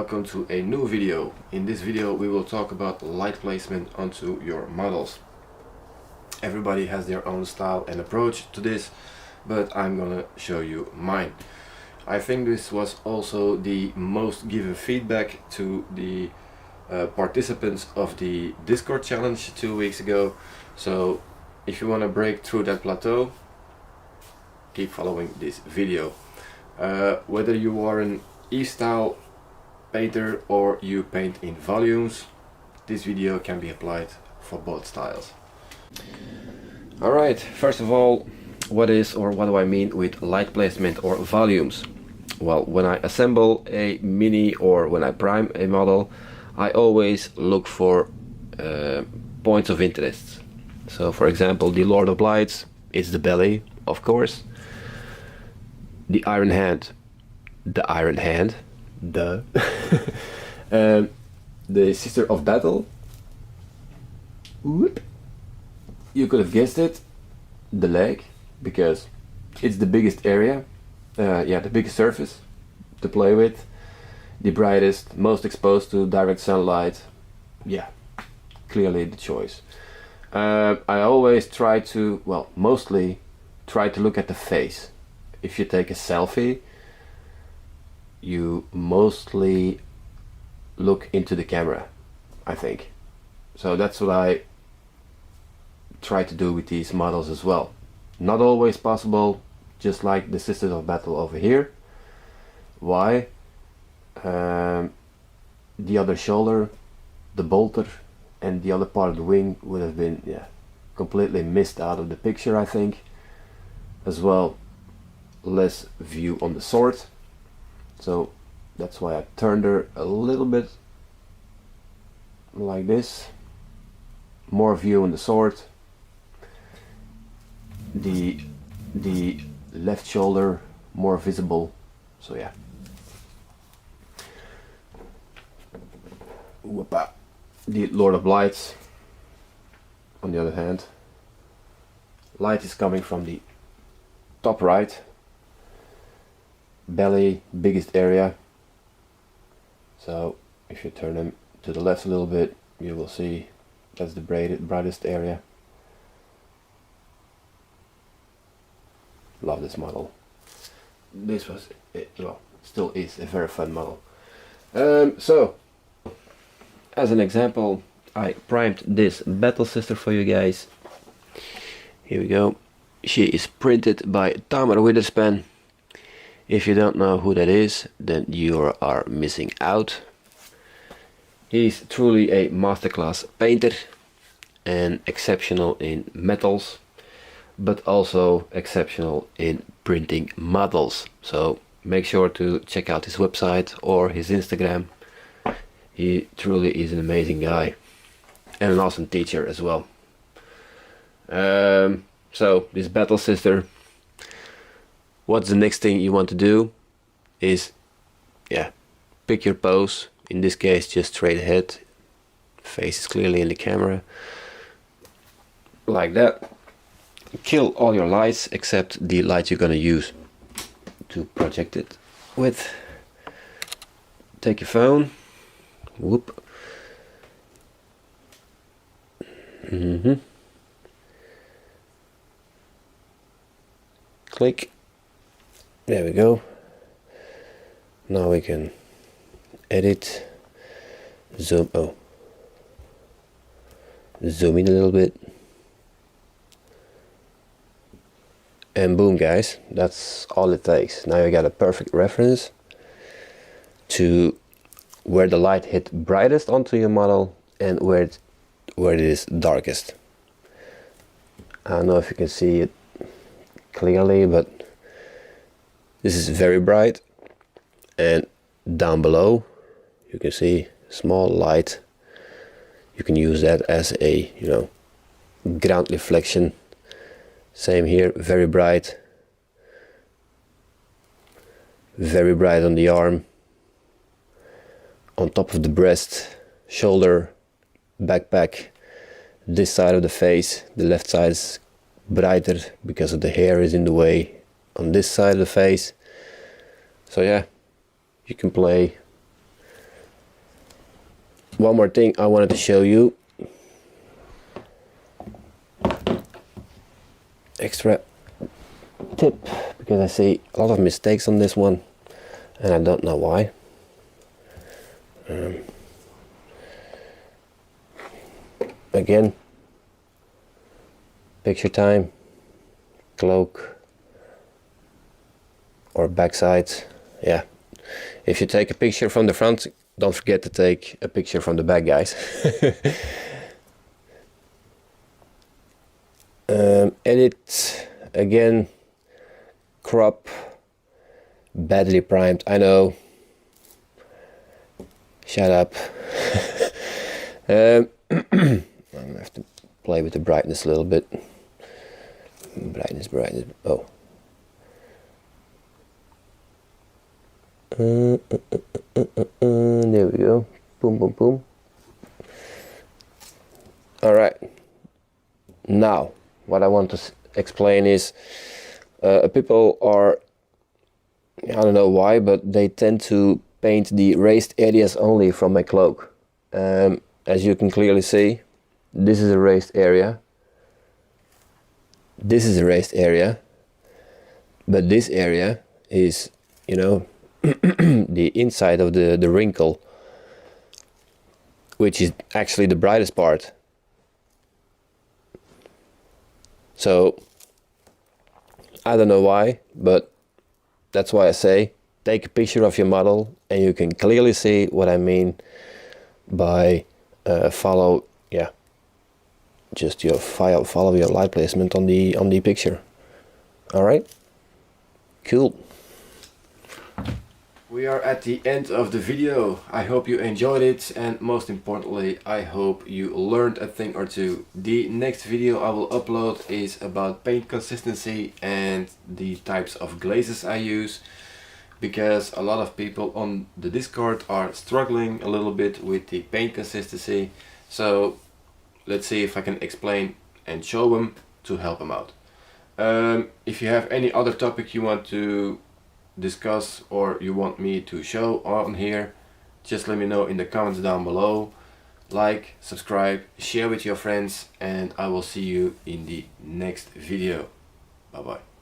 welcome to a new video. In this video we will talk about light placement onto your models. Everybody has their own style and approach to this, but I'm gonna show you mine. I think this was also the most given feedback to the participants of the Discord challenge 2 weeks ago. So if you want to break through that plateau, keep following this video. Whether you are an E-style painter or you paint in volumes, this video can be applied for both styles. Alright, first of all, what do I mean with light placement or volumes? Well, when I assemble a mini or when I prime a model, I always look for points of interest. So for example, the Lord of Lights is the belly, of course. The Iron Hand, duh. The Sister of Battle, whoop. You could have guessed it, the leg, because it's the biggest area, the biggest surface to play with, the brightest, most exposed to direct sunlight. Yeah, clearly the choice. I always try to, well, mostly try to look at the face. If you take a selfie, you mostly look into the camera, I think. So that's what I try to do with these models as well. Not always possible, just like the Sisters of Battle over here. Why? The other shoulder, the bolter, and the other part of the wing would have been completely missed out of the picture, I think. As well, less view on the sword. So that's why I turned her a little bit like this. More view on the sword. The left shoulder more visible. So yeah. Whoopa. The Lord of Lights, on the other hand, light is coming from the top right. Belly, biggest area. So if you turn them to the left a little bit, you will see that's the brightest area. Love this model. This was, well, still is a very fun model. So as an example, I primed this Battle Sister for you guys. Here we go. She is printed by Tamer Widerspan. If you don't know who that is, then you are missing out. He's truly a masterclass painter and exceptional in metals, but also exceptional in printing models. So make sure to check out his website or his Instagram. He truly is an amazing guy and an awesome teacher as well. So this Battle Sister, what's the next thing you want to do is, pick your pose. In this case, just straight ahead. Face is clearly in the camera. Like that. Kill all your lights except the light you're gonna use to project it with. Take your phone. Whoop. Click. There we go. Now we can edit, zoom in a little bit, and boom guys, that's all it takes. Now you got a perfect reference to where the light hit brightest onto your model and where it is darkest. I don't know if you can see it clearly, but this is very bright, and down below you can see small light. You can use that as a ground reflection. Same here, very bright on the arm, on top of the breast, shoulder, backpack. This side of the face, the left side is brighter because of the hair is in the way on this side of the face. So yeah, you can play one more thing I wanted to show you. Extra tip, because I see a lot of mistakes on this one and I don't know why. Again, picture time, cloak or backside. Yeah, if you take a picture from the front, don't forget to take a picture from the back, guys. Edit, again, crop, badly primed, I know. Shut up. I'm gonna have to play with the brightness a little bit. Brightness. Oh. There we go. Boom. Alright. Now, what I want to explain is people are, I don't know why, but they tend to paint the raised areas only from my cloak. As you can clearly see, this is a raised area. This is a raised area. But this area is, you know, the inside of the wrinkle, which is actually the brightest part. So, I don't know why, but that's why I say, take a picture of your model and you can clearly see what I mean by follow your light placement on the picture. All right, cool. We are at the end of the video. I hope you enjoyed it, and most importantly, I hope you learned a thing or two. The next video I will upload is about paint consistency and the types of glazes I use, because a lot of people on the Discord are struggling a little bit with the paint consistency. So let's see if I can explain and show them to help them out. If you have any other topic you want to discuss or you want me to show on here, just let me know in the comments down below. Like, subscribe, share with your friends, and I will see you in the next video. Bye bye.